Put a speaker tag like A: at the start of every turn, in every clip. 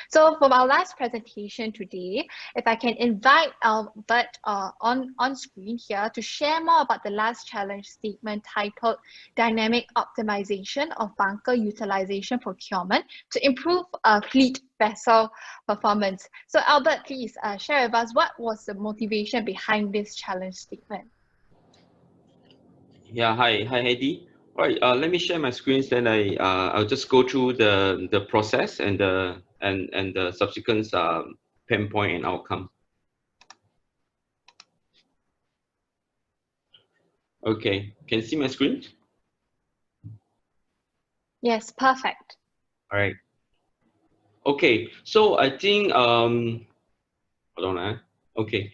A: So for our last presentation today, if I can invite Albert on screen here to share more about the last challenge statement titled Dynamic Optimization of Bunker Utilization Procurement to Improve Fleet Vessel Performance. So Albert, please share with us what was the motivation behind this challenge statement.
B: Yeah, hi Heidi. All right, let me share my screens. Then I'll just go through the process and the subsequent pain point and outcome. Okay, can you see my screen?
A: Yes, perfect.
B: All right. Okay, so I think hold on. Okay.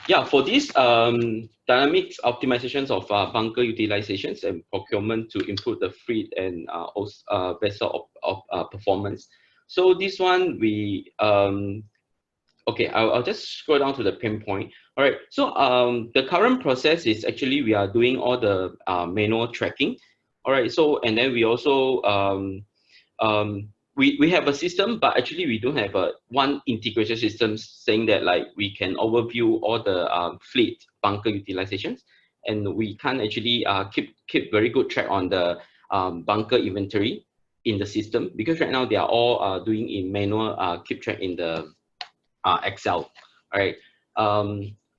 B: Yeah, for this dynamic optimizations of bunker utilizations and procurement to improve the fleet and vessel performance. So this one we okay, I'll just scroll down to the pinpoint. All right, so the current process is actually we are doing all the manual tracking. All right, so and then we also we have a system, but actually we don't have a one integration system saying that like we can overview all the fleet bunker utilizations, and we can't actually keep very good track on the bunker inventory in the system, because right now they are all doing in manual keep track in the Excel. All right.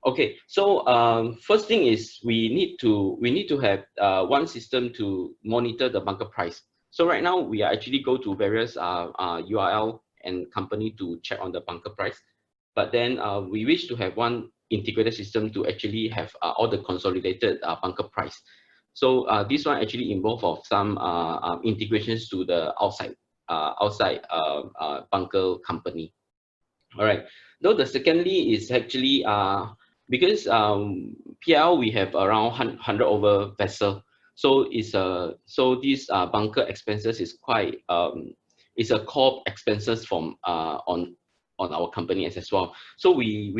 B: Okay. So first thing is we need to have one system to monitor the bunker price. So right now we are actually go to various URL and company to check on the bunker price, but then we wish to have one integrated system to actually have all the consolidated bunker price. So this one actually involve of some integrations to the outside bunker company. All right. Though the secondly is actually because PIL we have around 100 over vessel, so it's so this bunker expenses is quite it's a core expenses from on our company as well. So we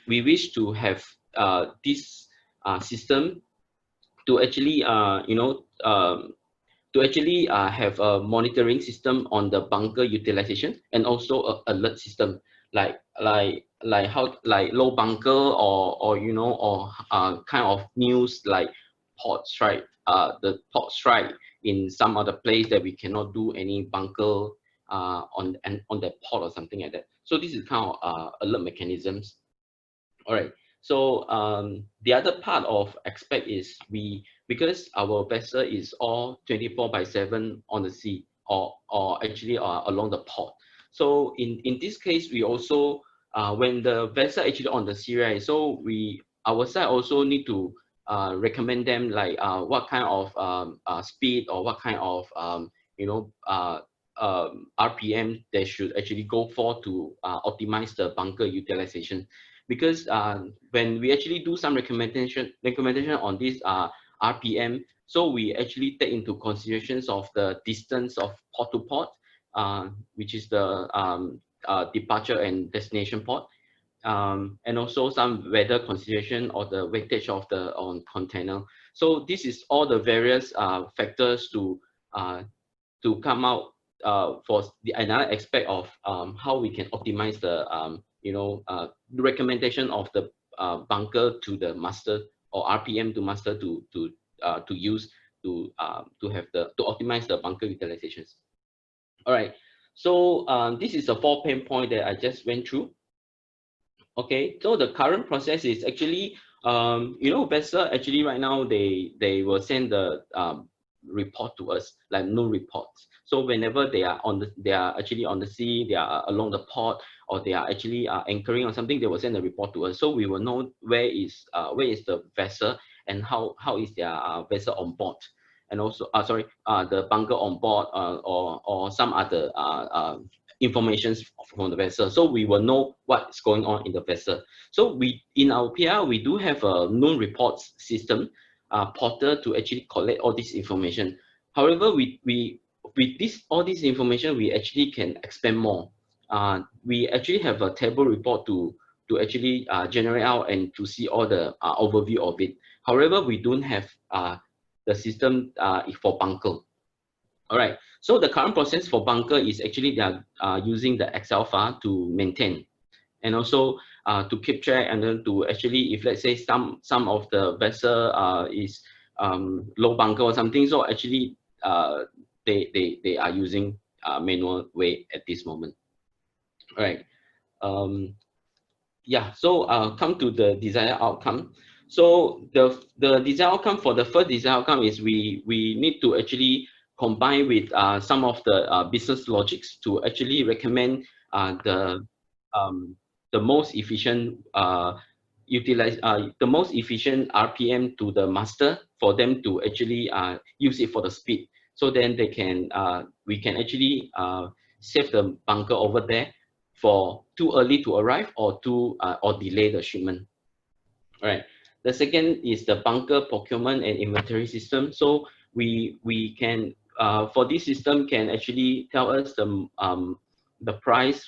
B: wish to have this system to actually to actually have a monitoring system on the bunker utilization, and also a alert system like how like low bunker or or kind of news like port strike, the port strike in some other place that we cannot do any bunker on that port or something like that. So this is kind of alert mechanisms. All right. So the other part of aspect is because our vessel is all 24/7 on the sea, or actually along the port. So in this case, we also when the vessel actually on the sea, right? So our side also need to recommend them like what kind of speed or what kind of RPM they should actually go for to optimize the bunker utilization. Because when we actually do some recommendation on this RPM, so we actually take into considerations of the distance of port to port, which is the departure and destination port, and also some weather consideration or the weightage of the container. So this is all the various factors to come out for the another aspect of how we can optimize the recommendation of the bunker to the master, or RPM to master to use to optimize the bunker utilizations. All right, so this is a 4 pain point that I just went through. Okay, so the current process is actually vessel actually right now they will send the report to us like no reports. So whenever they are actually on the sea, they are along the port, or they are actually anchoring or something, they will send a report to us, so we will know where is the vessel and how is their vessel on board, and also the bunker on board, or some other information from the vessel, so we will know what's going on in the vessel. So in our PIL we do have a known reports system portal to actually collect all this information. However, with all this information, we actually can expand more. We actually have a table report to actually generate out and to see all the overview of it. However, we don't have the system for bunker. All right. So the current process for bunker is actually they are using the Excel file to maintain, and also to keep track, and then to actually, if let's say some of the vessel is low bunker or something, so actually they are using manual way at this moment. All right. Yeah, so come to the desired outcome. So the desired outcome, for the first desired outcome, is we need to actually combine with some of the business logics to actually recommend the most efficient the most efficient RPM to the master, for them to actually use it for the speed. So then they can we can actually save the bunker over there for too early to arrive, or or delay the shipment. All right. The second is the bunker procurement and inventory system. So we can for this system can actually tell us the price,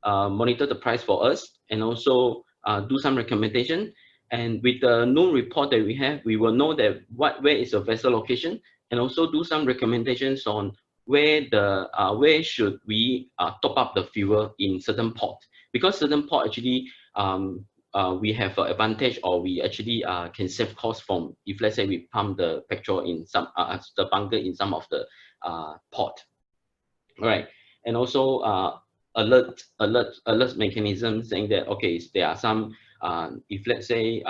B: monitor the price for us, and also do some recommendation. And with the known report that we have, we will know that where is the vessel location, and also do some recommendations on where should we top up the fuel in certain port, because certain port actually we have an advantage, or we actually can save cost from, if let's say we pump the petrol in some the bunker in some of the port. All right. And also alert mechanism, saying that okay, there are some if let's say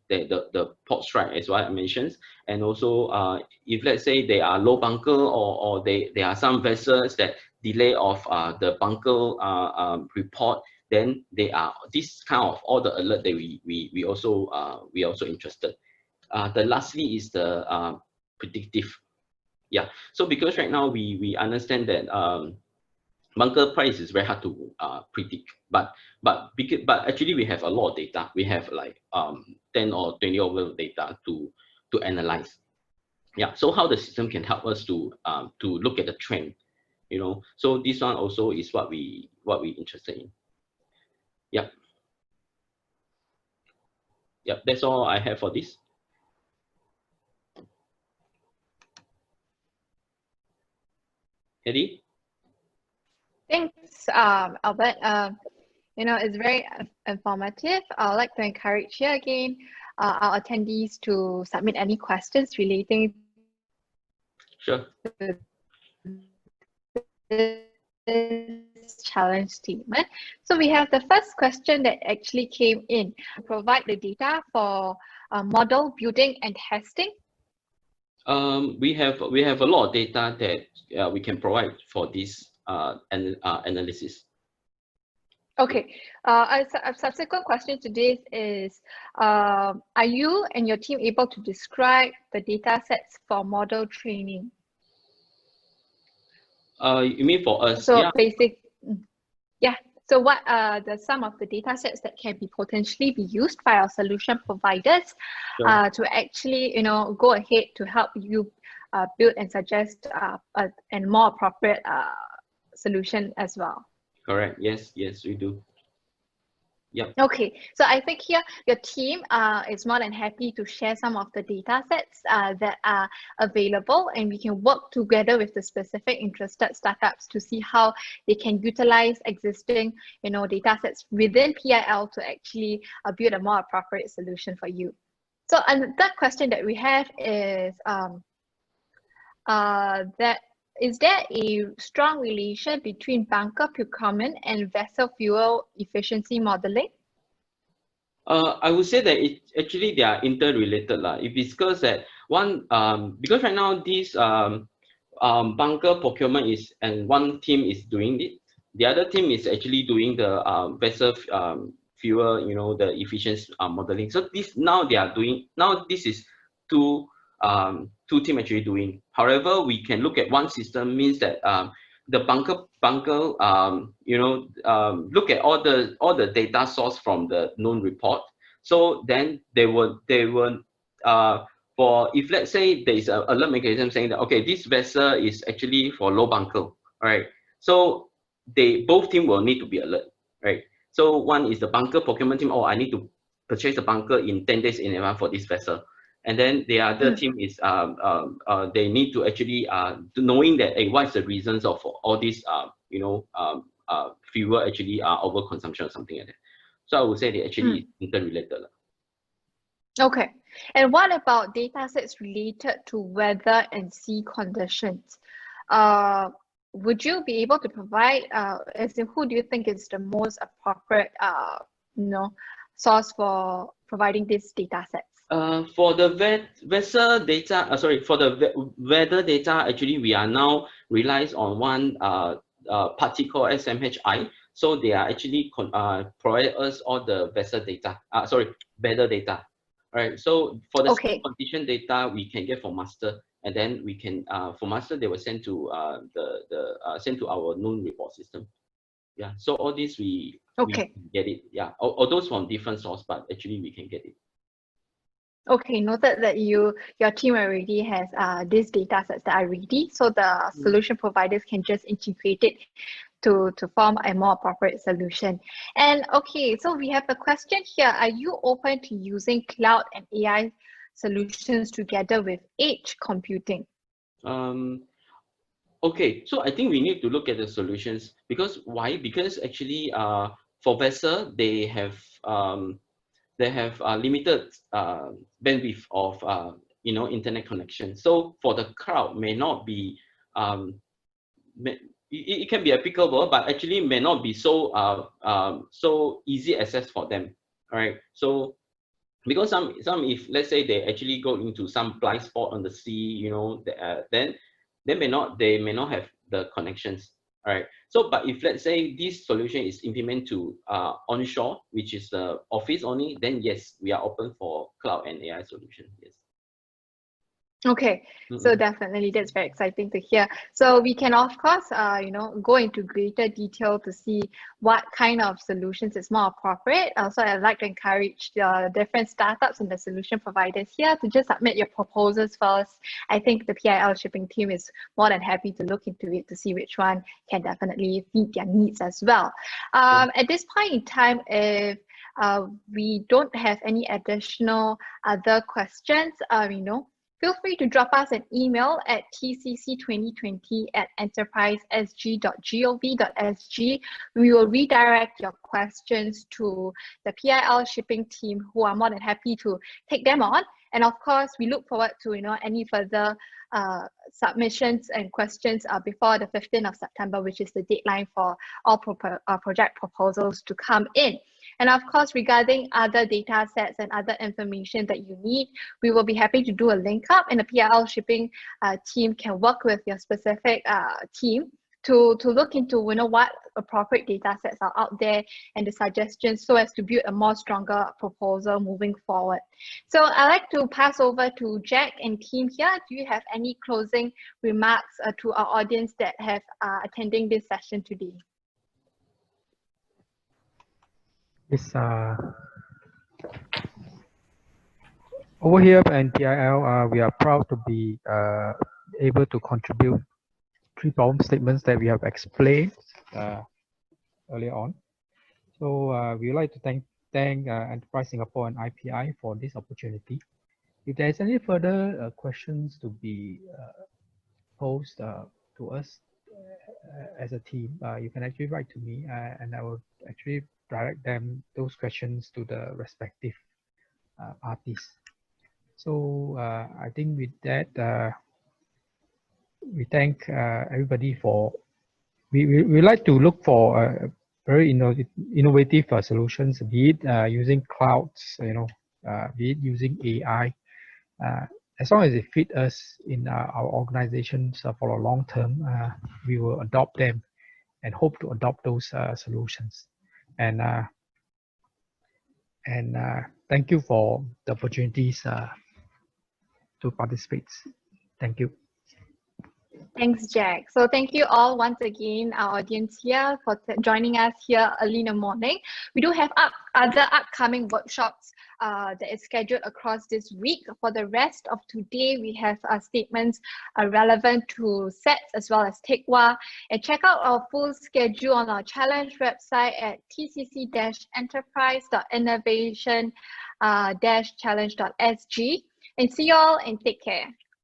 B: the port strike, as what I mentioned, and also if let's say they are low bunker, or there are some vessels that delay of the bunker report, then they are this kind of all the alert that we also interested. The lastly is the predictive. Yeah, so because right now we understand that bunker price is very hard to predict, but actually we have a lot of data. We have like 10 or 20 over data to analyze. Yeah, so how the system can help us to look at the trend, you know. So this one also is what we interested in. Yep. Yep, that's all I have for this. Eddie?
A: Thanks, Albert. You know, it's very informative. I'd like to encourage here again our attendees to submit any questions relating
B: Sure.
A: to this challenge statement. So we have the first question that actually came in. Provide the data for model building and testing.
B: We have a lot of data that we can provide for this analysis.
A: Okay, a subsequent question to this is, are you and your team able to describe the data sets for model training?
B: You mean for us?
A: So
B: yeah.
A: Yeah. So what are some of the data sets that can be potentially be used by our solution providers to actually, you know, go ahead to help you build and suggest a more appropriate solution as well?
B: Correct. Yes, we do. Yep.
A: Okay, so I think here your team is more than happy to share some of the data sets that are available, and we can work together with the specific interested startups to see how they can utilize existing, you know, data sets within PIL to actually build a more appropriate solution for you. So, and the third question that we have is is there a strong relation between bunker procurement and vessel fuel efficiency modeling?
B: I would say that actually they are interrelated lah. If it's because that one because right now this bunker procurement is, and one team is doing it, the other team is actually doing the vessel fuel, you know, the efficiency modeling. So this now they are doing, now this is two team actually doing. However, we can look at one system, means that the bunker you know, look at all the data source from the known report. So then they will for, if let's say there is a alert mechanism saying that okay, this vessel is actually for low bunker, all right, so both team will need to be alert, right? So one is the bunker procurement team, oh, I need to purchase the bunker in 10 days in advance for this vessel. And then the other team is they need to actually knowing that, hey, what's the reasons of all these fuel actually overconsumption or something like that. So I would say they actually interrelated.
A: Okay. And what about data sets related to weather and sea conditions? Would you be able to provide, as in who do you think is the most appropriate, source for providing these data sets?
B: For the vessel data, for the weather data, actually we are now relies on one party called SMHI. So they are actually provide us all the vessel data, weather data. All right. So for the condition data, we can get from master, and then we can for master they will send to send to our known report system. Yeah. So all this we can get it. Yeah. All those from different source, but actually we can get it.
A: Okay, noted that your team already has these data sets that are ready, so the solution providers can just integrate it to form a more appropriate solution. And okay, so we have a question here. Are you open to using cloud and AI solutions together with edge computing?
B: Okay, so I think we need to look at the solutions, because why? Because actually for vessel they have limited bandwidth of internet connection. So for the cloud may not be it can be applicable, but actually may not be so so easy access for them. All right. So because some if let's say they actually go into some blind spot on the sea, then they may not have the connections. All right. So but if let's say this solution is implemented to onshore, which is the office only, then yes, we are open for cloud and AI solution. Yes.
A: Okay, so definitely that's very exciting to hear. So we can of course, go into greater detail to see what kind of solutions is more appropriate. So I'd like to encourage the different startups and the solution providers here to just submit your proposals first. I think the PIL shipping team is more than happy to look into it to see which one can definitely meet their needs as well. At this point in time, if we don't have any additional other questions, feel free to drop us an email at tcc2020@enterprisesg.gov.sg. We will redirect your questions to the PIL shipping team, who are more than happy to take them on. And of course, we look forward to any further submissions and questions before the 15th of September, which is the deadline for all project proposals to come in. And of course, regarding other data sets and other information that you need, we will be happy to do a link up, and the PIL shipping team can work with your specific team to look into what appropriate data sets are out there and the suggestions, so as to build a more stronger proposal moving forward. So I'd like to pass over to Jack and team here. Do you have any closing remarks to our audience that have attending this session today?
C: Yes, over here at PIL, we are proud to be able to contribute 3 problem statements that we have explained earlier on. So we would like to thank Enterprise Singapore and IPI for this opportunity. If there is any further questions to be posed to us as a team, you can actually write to me, and I will actually direct those questions to the respective parties. So I think with that, we thank everybody for. We like to look for very innovative solutions, be it using clouds, be it using AI. As long as it fit us in our organizations for a long term, we will adopt them and hope to adopt those solutions. And thank you for the opportunities to participate. Thank you.
A: Thanks, Jack. So thank you all once again, our audience here, for joining us here early in the morning. We do have other upcoming workshops that is scheduled across this week. For the rest of today, we have statements relevant to SETS as well as TICWA. And check out our full schedule on our challenge website at tcc-enterprise.innovation-challenge.sg. And see y'all and take care.